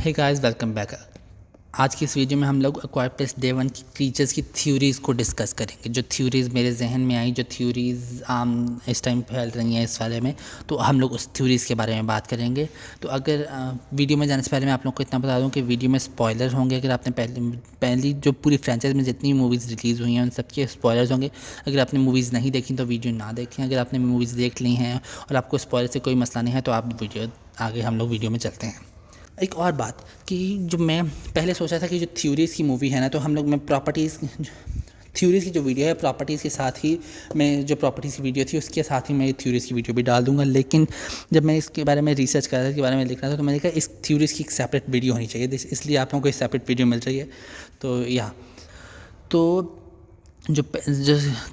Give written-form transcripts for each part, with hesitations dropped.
Hey guys, welcome back. आज की इस वीडियो में हम लोग एक्वायर्ड प्लेस डे वन की क्रीचर्स की थ्योरीज़ को डिस्कस करेंगे। जो थ्योरीज़ मेरे जहन में आई, जो थ्योरीज़ इस टाइम फैल रही हैं इस वाले में, तो हम लोग उस थ्योरीज़ के बारे में बात करेंगे। तो अगर वीडियो में जाने से पहले मैं आप लोग को इतना बता दूं कि वीडियो में स्पॉयलर होंगे। अगर आपने पहली जो पूरी फ्रेंचाइज में जितनी मूवीज़ रिलीज़ हुई हैं उन सबके स्पॉयलर्स होंगे। अगर आपने मूवीज़ नहीं देखी तो वीडियो ना देखें। अगर आपने मूवीज़ देख ली हैं और आपको स्पॉयलर से कोई मसला नहीं है तो आप वीडियो आगे हम लोग वीडियो में चलते हैं। एक और बात कि जो मैं पहले सोचा था कि जो थ्योरीज़ की मूवी है ना, तो हम लोग मैं प्रॉपर्टीज़ थ्योरीज़ की जो वीडियो है प्रॉपर्टीज़ के साथ ही मैं जो प्रॉपर्टीज़ की वीडियो थी उसके साथ ही मैं थ्योरीज़ की वीडियो भी डाल दूंगा। लेकिन जब मैं इसके बारे में रिसर्च कर रहा था, इसके बारे में लिख रहा था, तो मैंने कहा इस थ्योरीज़ की एक सेपरेट वीडियो होनी चाहिए, इसलिए आप लोगों को एक सेपरेट वीडियो मिल रही है। तो तो जो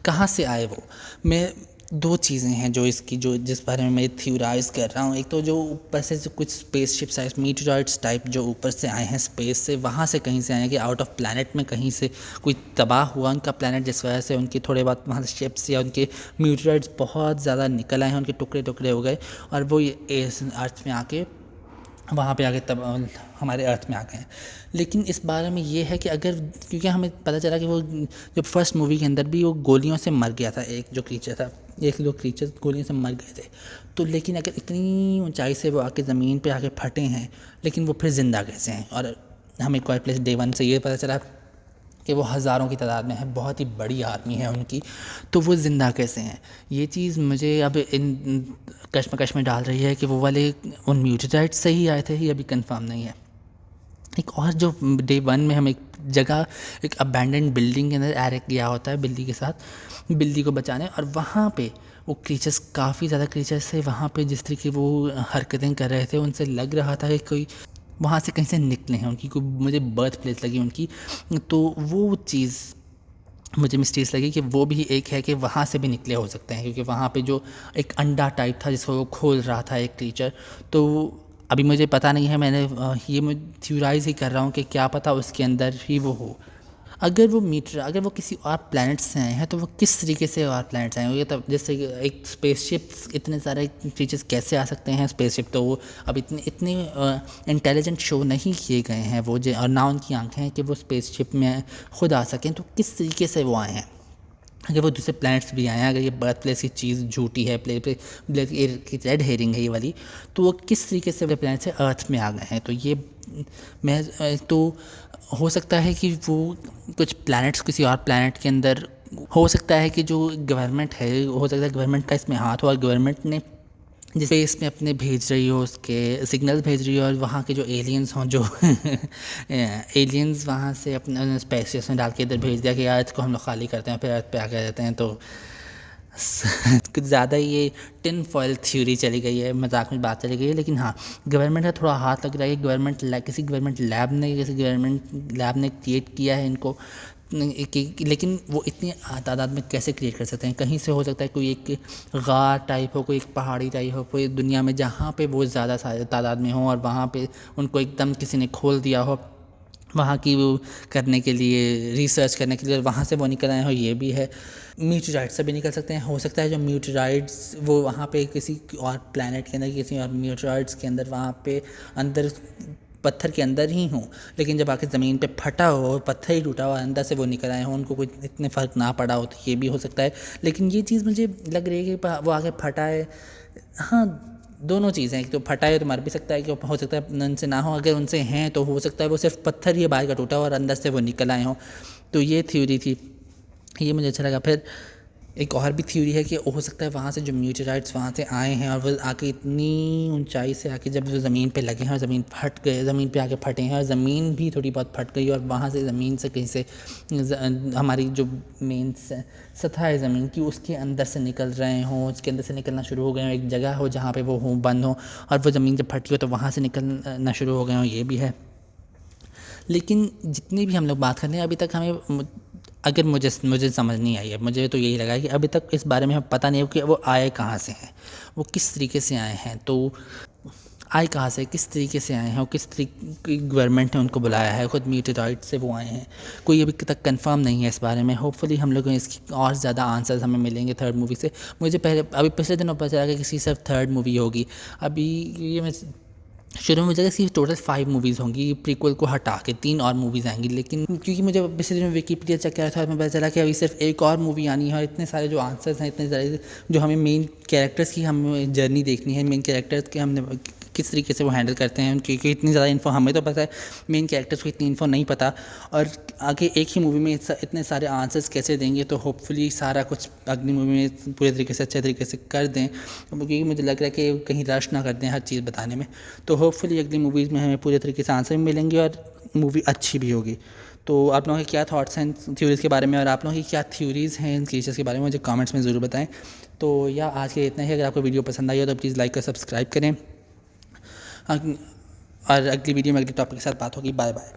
कहाँ से आए वो, मैं दो चीज़ें हैं जो इसकी जो जिस बारे में मैं थ्योराइज़ कर रहा हूँ। एक तो जो ऊपर से जो कुछ स्पेसशिप्स आए, मीटेरॉइड्स टाइप जो ऊपर से आए हैं स्पेस से, वहाँ से कहीं से आए हैं कि आउट ऑफ प्लैनेट में कहीं से कोई तबाह हुआ उनका प्लैनेट, जिस वजह से उनके थोड़े बहुत वहाँ से शिप्स या उनके मीटेरॉइड्स बहुत ज़्यादा निकल आए हैं, उनके टुकड़े टुकड़े हो गए और वो ये अर्थ में आके वहाँ पे आके तब हमारे अर्थ में आ गए हैं। लेकिन इस बारे में ये है कि अगर, क्योंकि हमें पता चला कि वो जब फर्स्ट मूवी के अंदर भी वो गोलियों से मर गया था, एक जो क्रीचर था, एक दो क्रीचर गोलियों से मर गए थे। तो लेकिन अगर इतनी ऊंचाई से वो आके ज़मीन पे आके फटे हैं, लेकिन वो फिर ज़िंदा कैसे हैं? और हमें क्वाइट प्लेस डे वन से ये पता चला कि वो हज़ारों की तादाद में है, बहुत ही बड़ी आर्मी है उनकी, तो वो ज़िंदा कैसे हैं? ये चीज़ मुझे अब इन कश्मकश में डाल रही है कि वो वाले उन म्यूटेराइड्स से ही आए थे, ये अभी कंफर्म नहीं है। एक और जो डे वन में हम एक जगह, एक अबैंडन बिल्डिंग के अंदर एरिक गया होता है बिल्ली के साथ, बिल्ली को बचाने, और वहाँ पे वो क्रीचर्स, काफ़ी ज़्यादा क्रीचर्स थे वहाँ पे। जिस तरीके वो हरकतें कर रहे थे, उनसे लग रहा था कि कोई वहाँ से कहीं से निकले हैं, उनकी कोई मुझे बर्थ प्लेस लगी उनकी। तो वो चीज़ मुझे मिस्टीरियस लगी कि वो भी एक है कि वहाँ से भी निकले हो सकते हैं, क्योंकि वहाँ पे जो एक अंडा टाइप था जिसको वो खोल रहा था एक क्रीचर। तो अभी मुझे पता नहीं है, मैंने ये मैं थ्योराइज़ ही कर रहा हूँ कि क्या पता उसके अंदर ही वो हो। अगर वो किसी और प्लैनेट से आए हैं तो वो किस तरीके से और प्लैनेट से आए होंगे? तब जैसे एक स्पेसशिप्स, इतने सारे क्रीचर्स कैसे आ सकते हैं स्पेसशिप? तो वो अब इतने इतने इंटेलिजेंट शो नहीं किए गए हैं वो, और ना उनकी आंखें हैं कि वो स्पेसशिप में खुद आ सकें। तो किस तरीके से वो आए हैं? अगर वो दूसरे प्लैनेट्स भी आए हैं, अगर ये बर्थ प्लेस की चीज़ झूठी है, ब्लैक की रेड हेरिंग है ये वाली, तो वो किस तरीके से प्लैनेट से अर्थ में आ गए हैं? तो ये मैं तो हो सकता है कि वो कुछ प्लैनेट्स किसी और प्लैनेट के अंदर, हो सकता है कि जो गवर्नमेंट है, हो सकता है गवर्नमेंट का इसमें हाथ हो और गवर्नमेंट ने जिस स्पेस में अपने भेज रही हो, उसके सिग्नल भेज रही हो, और वहाँ के जो एलियंस हों, जो एलियंस वहाँ से अपने स्पेस में डाल के इधर भेज दिया कि अर्थ को हम लोग खाली करते हैं, फिर अर्थ पे आके रहते हैं। तो कुछ ज़्यादा ही ये टिन फॉयल थ्योरी चली गई है, मजाक में बात चली गई है। लेकिन हाँ, गवर्नमेंट का थोड़ा हाथ लग रहा है। किसी गवर्नमेंट लैब ने क्रिएट किया है इनको, लेकिन वो इतनी तादाद में कैसे क्रिएट कर सकते हैं? कहीं से हो सकता है कोई एक गार टाइप हो, कोई एक पहाड़ी टाइप हो, कोई दुनिया में जहाँ पे वो ज़्यादा तादाद में हो, और वहाँ पे उनको एकदम किसी ने खोल दिया हो वहाँ की वो करने के लिए, रिसर्च करने के लिए, वहाँ से वो निकल आए हो। ये भी है। मीटेराइड्स से भी निकल सकते हैं। हो सकता है जो मीटेराइड्स वो वहाँ पे किसी और प्लैनेट के अंदर, किसी और मीटेराइड्स के अंदर, वहाँ पे अंदर पत्थर के अंदर ही हों, लेकिन जब आके ज़मीन पे फटा हो, पत्थर ही टूटा हो, अंदर से वो निकल आए हों, उनको कोई इतने फ़र्क ना पड़ा हो, तो ये भी हो सकता है। लेकिन ये चीज़ मुझे लग रही है कि वो आके फटा है। हाँ, दोनों चीज़ें, एक तो फटा है तो मर भी सकता है, कि हो सकता है उनसे ना हो, अगर उनसे हैं तो हो सकता है वो सिर्फ पत्थर ही बाहर का टूटा हो और अंदर से वो निकल आए हों। तो ये थ्योरी थी, ये मुझे अच्छा लगा। फिर एक और भी थ्योरी है कि हो सकता है वहाँ से जो मीटेराइड्स वहाँ से आए हैं और वो आके इतनी ऊंचाई से आके जब वो ज़मीन पे लगे हैं और ज़मीन फट गए, ज़मीन पे आके फटे हैं और ज़मीन भी थोड़ी बहुत फट गई, और वहाँ से ज़मीन से कहीं से हमारी जो मेन सतह है ज़मीन की, उसके अंदर से निकल रहे हों, उसके अंदर से निकलना शुरू हो गए हों, एक जगह हो जहाँ पे वो हों, बंद हो, और वो ज़मीन जब फटी हो तो वहाँ से निकलना शुरू हो गए हों। ये भी है। लेकिन जितनी भी हम लोग बात कर रहे हैं अभी तक, हमें अगर मुझे समझ नहीं आई है, मुझे तो यही लगा कि अभी तक इस बारे में हमें पता नहीं है कि वो आए कहाँ से हैं, वो किस तरीके से आए हैं। तो आए कहाँ से, किस तरीके से आए हैं, और किस तरीके की गवर्नमेंट ने उनको बुलाया है, खुद मीटेरॉइड से वो आए हैं, कोई अभी तक कंफर्म नहीं है इस बारे में। होपफुली हम लोगों इसकी और ज़्यादा आंसर्स हमें मिलेंगे थर्ड मूवी से। मुझे अभी पिछले दिनों पता चला कि किसी सिर्फ थर्ड मूवी होगी। अभी ये मैं शुरू में मुझे लगा सिर्फ टोटल 5 मूवीज़ होंगी, प्रीक्वल को हटा के 3 और मूवीज़ आएंगी, लेकिन क्योंकि मुझे पिछले दिन विकिपीडिया चेक किया था और मैं पता चला कि अभी सिर्फ एक और मूवी आनी है, और इतने सारे जो आंसर्स हैं, इतने सारे जो हमें मेन कैरेक्टर्स की हमें जर्नी देखनी है, मेन कैरेक्टर्स के हमने किस तरीके से वो हैंडल करते हैं, उनकी इतनी ज़्यादा इन्फो हमें तो पता है, मेन कैरेक्टर्स को इतनी इन्फो नहीं पता, और आगे एक ही मूवी में इतने सारे आंसर्स कैसे देंगे। तो होपफुली सारा कुछ अगली मूवी में पूरे तरीके से अच्छे तरीके से कर दें, क्योंकि मुझे लग रहा है कि कहीं रश ना कर दें हर चीज़ बताने में। तो होपफुली अगली मूवीज़ में हमें पूरे तरीके से आंसर भी मिलेंगे और मूवी अच्छी भी होगी। तो आप लोगों के क्या थॉट्स हैं थ्योरीज़ के बारे में, और आप लोगों की क्या थ्योरीज़ हैं इन क्रीचर्स के बारे में, मुझे कमेंट्स में ज़रूर बताएं। तो या आज के इतना ही। अगर आपको वीडियो पसंद आई हो तो प्लीज़ लाइक और सब्सक्राइब करें, और अगली वीडियो में अगले टॉपिक के साथ बात होगी। Bye bye.